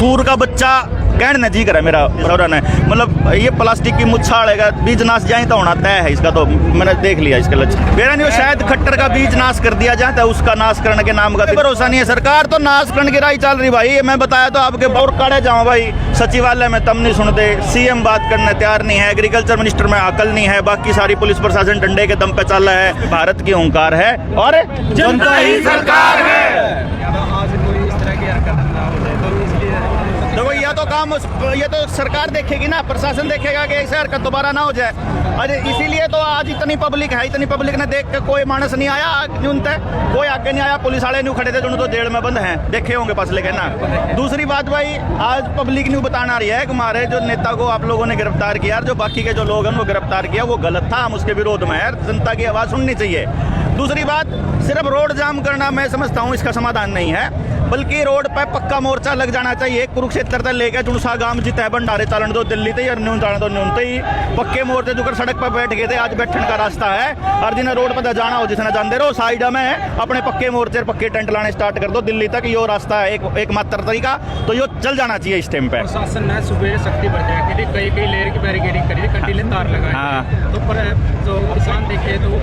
सूर का बच्चा कहने जी करे मेरा सौरा ने, मतलब ये प्लास्टिक की मुच्छाड़ है, बीज नाश जाए तो होना तय है इसका, तो मैंने देख लिया इसका लक्ष्य। मेरा नहीं, शायद खट्टर का बीज नाश कर दिया जाए तो उसका नाश करने के नाम का भरोसा नहीं है। सरकार तो नाश करने की राह चल रही भाई, मैं बताया तो आपके और काढ़े जाऊँ भाई, सचिवालय में तम नहीं सुनते, सीएम बात करने तैयार नहीं है, एग्रीकल्चर मिनिस्टर में अकल नहीं है, बाकी सारी पुलिस प्रशासन डंडे के दम पे चल रहा है। भारत की ओंकार है और जनता ही सरकार है। देखो यह तो काम, ये तो सरकार देखेगी ना, प्रशासन देखेगा कि ऐसे हरकत दोबारा ना हो जाए। अरे इसीलिए तो आज इतनी पब्लिक है, इतनी पब्लिक ने देख के कोई मानस नहीं आया, कोई आगे नहीं आया, पुलिस वाले नहीं खड़े थे जो तो जेल में बंद हैं, देखे होंगे पास लेके ना। दूसरी बात भाई, आज पब्लिक न्यू बताना रही है कि हमारे जो नेता को आप लोगों ने गिरफ्तार किया, जो बाकी के जो लोग हैं वो गिरफ्तार किया, वो गलत था, हम उसके विरोध में है, जनता की आवाज़ सुननी चाहिए। दूसरी बात, सिर्फ रोड जाम करना मैं समझता हूँ इसका समाधान नहीं है, बल्कि रोड पर पक्का मोर्चा लग जाना चाहिए। कुरुक्षेत्र तक लेकर जुड़सा गांव जितना भंडारे चालन दो, दिल्ली थे न्यून चालन दो न्यून ही पक्के मोर्चे जो सड़क पर बैठ गए थे, आज बैठने का रास्ता है। और जिन्हें रोड पर जाना हो, जिसने जानते रहो, साइड में अपने पक्के मोर्चे पक्के टेंट लाने स्टार्ट कर दो, दिल्ली तक यो रास्ता है एक मात्र तरीका, तो यो चल जाना चाहिए इस टाइम पे। प्रशासन ने सुबह शक्ति बढ़ जाए, कई लेयर की बैरिकेडिंग करी, कंटीले तार लगाए, तो पर जो किसान देखे तो वो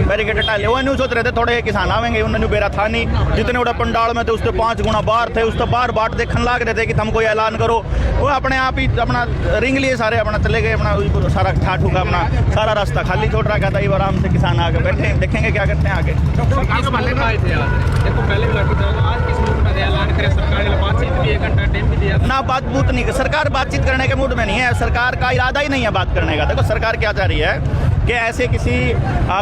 बैरिकेड हटा ले, वो नहीं सोच रहे थे थोड़े किसान आवेंगे, उन्होंने बेरा था नहीं, जितने बड़ा पंडाल में थे उससे 5 गुना बाहर थे, उससे बाहर बाट देखने लाग रहे थे कि हमको ऐलान करो, वो अपने आप ही अपना रिंग लिए सारे अपना चले गए, अपना सारा ठाठ होगा, अपना सारा रास्ता खाली छोड़ रखा था। ये आराम से किसान आगे बैठे, देखेंगे क्या करते हैं आगे। ना बात बूत नहीं, सरकार बातचीत करने के मूड में नहीं है, सरकार का इरादा ही नहीं है बात करने का। देखो सरकार क्या चाह रही है कि ऐसे किसी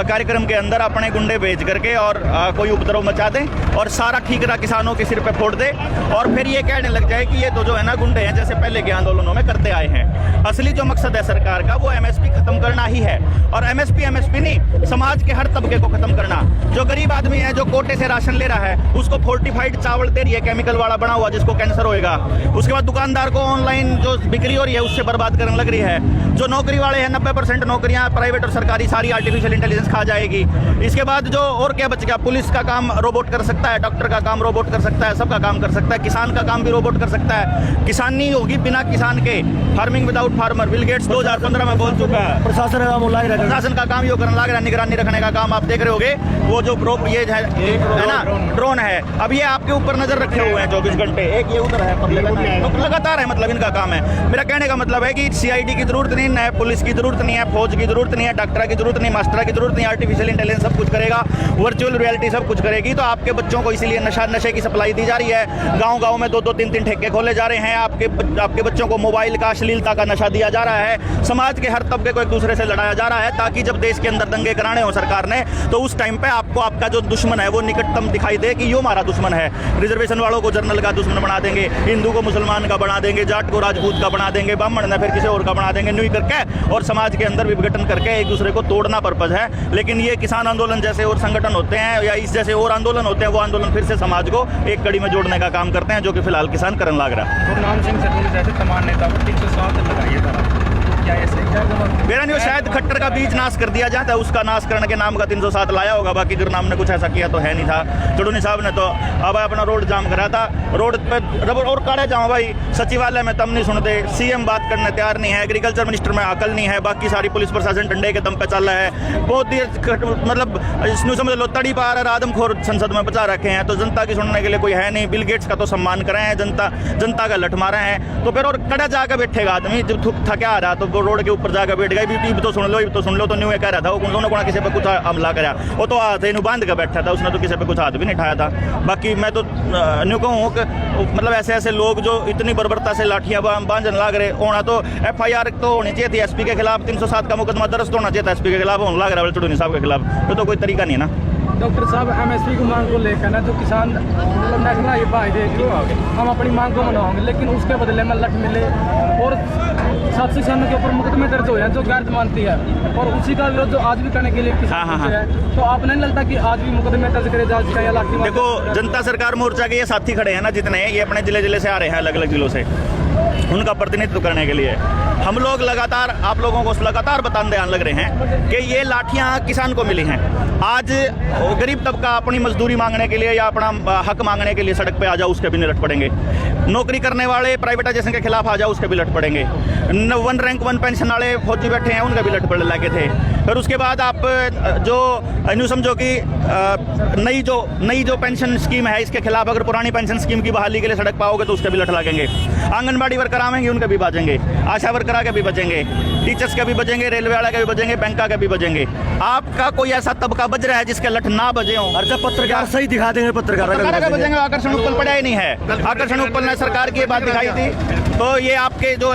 कार्यक्रम के अंदर अपने गुंडे भेज करके और कोई उपद्रव मचा दें और सारा ठीकरा किसानों के सिर पे फोड़ दे, और फिर ये कहने लग जाए कि ये तो जो है ना गुंडे हैं जैसे पहले के आंदोलनों में करते आए हैं। असली जो मकसद है सरकार का वो एमएसपी खत्म करना ही है, और एमएसपी नहीं, समाज के हर तबके को खत्म करना। जो गरीब आदमी है, जो कोटे से राशन ले रहा है, उसको फोर्टिफाइड चावल दे रही है, केमिकल वाला बना हुआ, जिसको कैंसर होएगा। उसके बाद दुकानदार को ऑनलाइन जो बिक्री हो रही है उससे बर्बाद करने लग रही है। जो नौकरी वाले हैं, 90% नौकरियां प्राइवेट और सरकारी सारी आर्टिफिशियल इंटेलिजेंस खा जाएगी। इसके बाद जो और क्या बच गया, पुलिस का काम रोबोट कर सकता है, डॉक्टर का काम रोबोट कर सकता है, सबका काम कर सकता है, किसान का काम भी रोबोट कर सकता है। किसान नहीं होगी बिना किसान के, farming without farmer, Bill Gates 2015 में बोल चुका है। प्रशासन का काम यो करने लग रहा है, निगरानी रखने का काम आप देख रहे होगे, वो जो ये है ना ड्रोन है, अब ये आपके ऊपर नजर रखे हुए हैं 24 घंटे, एक ये उधर है, लगातार है, मतलब इनका काम है। मेरा कहने का मतलब है कि सीआईडी की जरूरत नहीं है, पुलिस की जरूरत नहीं है, फौज की जरूरत नहीं है, डॉक्टर की जरूरत नहीं, मास्टर की जरूरत नहीं, आर्टिफिशियल इंटेलिजेंस सब कुछ करेगा, वर्चुअल रियलिटी सब कुछ करेगी। तो आपके बच्चों को इसीलिए नशे की सप्लाई दी जा रही है, गांव-गांव में 2-2 3-3 ठेके खोले जा रहे हैं, आपके बच्चों को मोबाइल का, अश्लीलता का नशा दिया जा रहा है, समाज के हर तबके को एक दूसरे से लड़ाया जा रहा है, ताकि जब देश के अंदर दंगे कराने हो सरकार ने, तो उस टाइम पे आपको आपका जो दुश्मन है वो निकटतम दिखाई दे कि यो हमारा दुश्मन है। रिजर्वेशन वालों को जर्नल का दुश्मन बना देंगे, हिंदू को मुसलमान का बना देंगे, जाट को राजपूत का बना देंगे, ब्राह्मण ने फिर किसी और का बना देंगे, न्यू करके, और समाज के अंदर विघटन करके एक दूसरे को तोड़ना पर्पज है। लेकिन ये किसान आंदोलन जैसे और संगठन होते हैं या इस जैसे और आंदोलन होते हैं, वो आंदोलन फिर से समाज को एक कड़ी में जोड़ने का काम करते हैं, जो कि फिलहाल किसान करने लग रहा है। गुरनाम सिंह सैनी जैसे तमाम नेता 307 लगाइए क्या ऐसे मेरा नहीं, शायद खट्टर का बीज नाश कर दिया जाए तो उसका नाश करने के नाम का 307 लाया होगा, बाकी गुरनाम ने कुछ ऐसा किया तो है नहीं था। चुड़ूनी साहब ने तो अब अपना रोड जाम करा था, रोड पे रबर और काढ़े जाऊँ भाई, सचिवालय में तम नहीं सुनते, सीएम बात करने तैयार नहीं है, एग्रीकल्चर मिनिस्टर में अकल नहीं है, बाकी सारी पुलिस प्रशासन डंडे के दम पे चल रहा है। बहुत ही मतलब इसमें समझ लो तड़ी पार है, आदमखोर संसद में बचा रखे हैं, तो जनता की सुनने के लिए कोई है नहीं। बिल गेट्स का तो सम्मान कर रहे हैं, जनता का लठ मारे हैं, तो फिर और कड़ा जाकर बैठेगा आदमी, जब थका आ रहा तो वो रोड के ऊपर जाकर बैठ गए, भी तो सुन लो, तो न्यू कह रहा था वो दोनों को किसी पे कुछ हमला करा, वो तो हाथ इन बांध कर बैठा था, उसने तो किसी पे कुछ हाथ भी नहीं उठाया था। बाकी मैं तो न्यू कहूँ कि मतलब ऐसे लोग जो इतनी बर्बरता से लाठियाँ बांधने लग रहे होना, तो FIR तो होनी चाहिए थी एसपी के खिलाफ, 307 का मुकदमा दर्ज होना चाहिए था एसपी के खिलाफ, होने लग रहा है चुड़ूनी साहब के खिलाफ, तो कोई तरीका नहीं है ना। डॉक्टर साहब एमएसपी की मांग को लेकर ना, जो किसान मतलब नेशनल हाईवे पर आए थे, हम अपनी मांग को मनाओगे, लेकिन उसके बदले में लठ मिले और 7 किसानों के ऊपर मुकदमे दर्ज हो हैं जो गैर जमानती है, और उसी का विरोध जो आज भी करने के लिए किसान है, तो आपको नहीं लगता कि आज भी मुकदमे दर्ज करे जा सकता है? देखो जनता सरकार मोर्चा के ये साथी खड़े हैं ना जितने, ये अपने जिले से आ रहे हैं, अलग अलग जिलों से, उनका प्रतिनिधित्व करने के लिए, हम लोग लगातार आप लोगों को लगातार बताने लग रहे हैं कि ये लाठियां किसान को मिली हैं। आज गरीब तबका अपनी मजदूरी मांगने के लिए या अपना हक मांगने के लिए सड़क पे आ जाओ, उसके भी नहीं लट पड़ेंगे। नौकरी करने वाले प्राइवेटाइजेशन के खिलाफ आ जाओ, उसके भी लट पड़ेंगे। 1 रैंक 1 पेंशन वाले फौजी बैठे हैं, उनके भी लट पड़ लगे थे। फिर उसके बाद आप जो यूँ समझो कि नई जो पेंशन स्कीम है, इसके खिलाफ अगर पुरानी पेंशन स्कीम की बहाली के लिए सड़क पाओगे तो उसके भी लट लगेंगे। आंगनबाड़ी वर्कर आवेंगे, उनके भी बचेंगे, आशा वर्कर के भी बचेंगे, टीचर्स के भी बचेंगे, रेलवे वाले के भी बचेंगे, बैंक के भी बचेंगे। आपका कोई ऐसा तबका बज रहा है जिसके लट ना बजे हों? और जब पत्रकार सही दिखा देंगे, पत्रकार का बचेंगे। आकर्षण उपल पड़ा ही नहीं है। आकर्षण उपल ने सरकार की बात दिखाई थी, तो ये आपके जो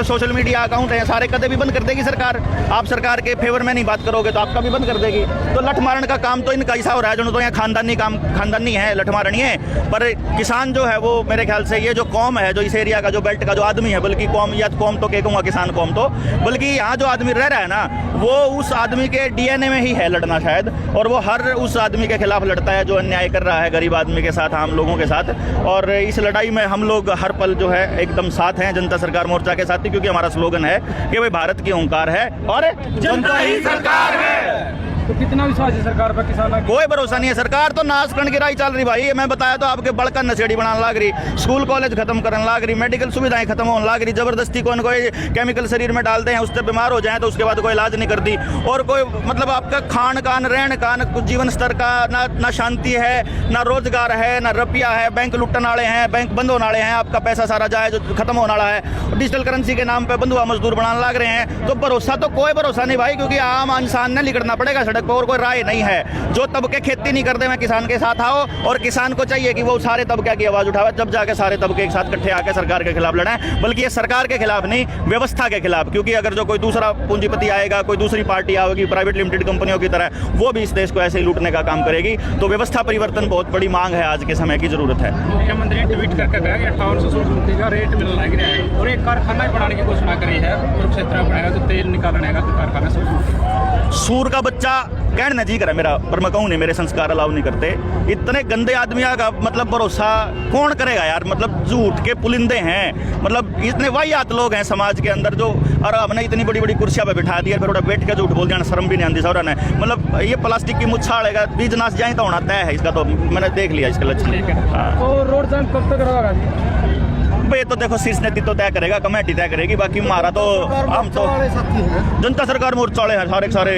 सोशल मीडिया अकाउंट हैं सारे कदे भी बंद कर देगी सरकार। आप सरकार के फेवर में नहीं बात करोगे तो आपका भी बंद कर देगी। तो लठ मारने का काम तो इनका ऐसा हो रहा है जो तो यहाँ खानदानी है, लठ मारनी है। पर किसान जो है वो मेरे ख्याल से ये जो कौम है, जो इस एरिया का जो बेल्ट का जो आदमी है, बल्कि कौम या कौम तो कहूँगा किसान कौम तो, बल्कि यहाँ जो आदमी रह रहा है ना, वो उस आदमी के डीएनए में ही है लड़ना शायद। और वो हर उस आदमी के खिलाफ लड़ता है जो अन्याय कर रहा है गरीब आदमी के साथ, आम लोगों के साथ। और इस लड़ाई में हम लोग हर पल जो है एकदम साथ हैं जनता सरकार मोर्चा के साथ ही, क्योंकि हमारा स्लोगन है कि भाई भारत की ओंकार है और जनता ही सरकार है। तो कितना विश्वास है सरकार पर किसानों की? कोई भरोसा नहीं है। सरकार तो नाश करने की राह चल रही भाई। मैं बताया तो आपके बड़का नशेड़ी बनाने लग रही, स्कूल कॉलेज खत्म करने लग रही, मेडिकल सुविधाएं खत्म होने लग रही, जबरदस्ती कोई केमिकल शरीर में डालते हैं, उससे बीमार हो जाए तो उसके बाद कोई इलाज नहीं करती। और कोई मतलब आपका खान कान रहन कान जीवन स्तर का ना शांति है, ना रोजगार है, ना रुपया है। बैंक लुटने वाले हैं, बैंक बंद होने वाले हैं, आपका पैसा सारा जाए जो खत्म होने वाला है। डिजिटल करेंसी के नाम पे बंधुआ मजदूर बनाने लग रहे हैं। तो भरोसा तो कोई भरोसा नहीं भाई, क्योंकि आम इंसान ने लिखना पड़ेगा सड़क पर और कोई राय नहीं है। जो तबके खेती नहीं करते मैं किसान के साथ आओ, और किसान को चाहिए कि वो सारे तबके की आवाज उठावे, जब जाके सारे तबके एक साथ इकट्ठे आके सरकार के खिलाफ लड़ें। बल्कि ये सरकार के खिलाफ नहीं, व्यवस्था के खिलाफ। क्योंकि अगर जो कोई दूसरा पूंजीपति आएगा, कोई दूसरी पार्टी आएगी प्राइवेट लिमिटेड कंपनियों की तरह, वो भी इस देश को ऐसे ही लूटने का काम करेगी। तो व्यवस्था परिवर्तन बहुत बड़ी मांग है, आज के समय की जरूरत है। मुख्यमंत्री ने ट्वीट करके कहा कि 5800 सूरजमुखी का रेट मिलना है और एक कारखाना बनाने की घोषणा करी है। कुरुक्षेत्र में बनाएगा तो तेल निकालने का कारखाना सूर का बच्चा कहने जी करे मेरा, पर मैं कहूँ नहीं, मेरे संस्कार अलाउ नहीं करते। इतने गंदे आदमी का मतलब भरोसा कौन करेगा यार? मतलब झूठ के पुलिंदे हैं, मतलब इतने वाहियात लोग हैं समाज के अंदर जो, और हमने इतनी बड़ी बड़ी कुर्सियां पे बिठा दिया, फिर थोड़ा बैठ के झूठ बोल जाना, शर्म भी नहीं आती सौरा ने। मतलब ये प्लास्टिक की मुच्छाड़ेगा, बीज नाश जाए तो होना तय है इसका, तो मैंने देख लिया इसका लक्षण। हाँ, तो रोड जाम कब तक रहेगा जी? भाई ये तो देखो शीर्ष नेतृत्व तय करेगा, कमेटी तय करेगी। बाकी हमारा तो हम तो जनता सरकार मोर्चा वाले हैं सारे।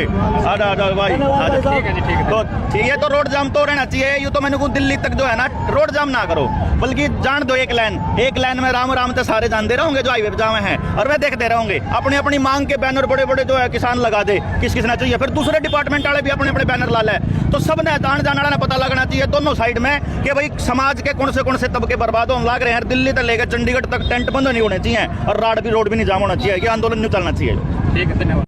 आजा भाई आजा। ठीक है जी, ठीक है। तो ठीक है, तो रोड जाम तो रहना चाहिए। यूँ तो मैंने दिल्ली तक जो है ना रोड जाम ना करो, बल्कि जान दो एक लाइन में राम राम तो सारे जानते रहोगे जो हाईवे पे जामे हैं, और वे देखते रहोगे। अपनी अपनी मांग के बैनर बड़े बड़े जो है किसान लगा दे, किस ने चाहिए। फिर दूसरे डिपार्टमेंट वाले भी अपने अपने बैनर ला ले, तो सब ने जान जाना ने पता लगना चाहिए दोनों साइड में कि भाई समाज के कौन से तबके बर्बाद होने लग रहे हैं। दिल्ली तक लेकर चंडीगढ़ तक टेंट बंद नहीं होने चाहिए, और रोड भी नहीं जाम होना चाहिए। ये आंदोलन नहीं चलना चाहिए। ठीक है, धन्यवाद।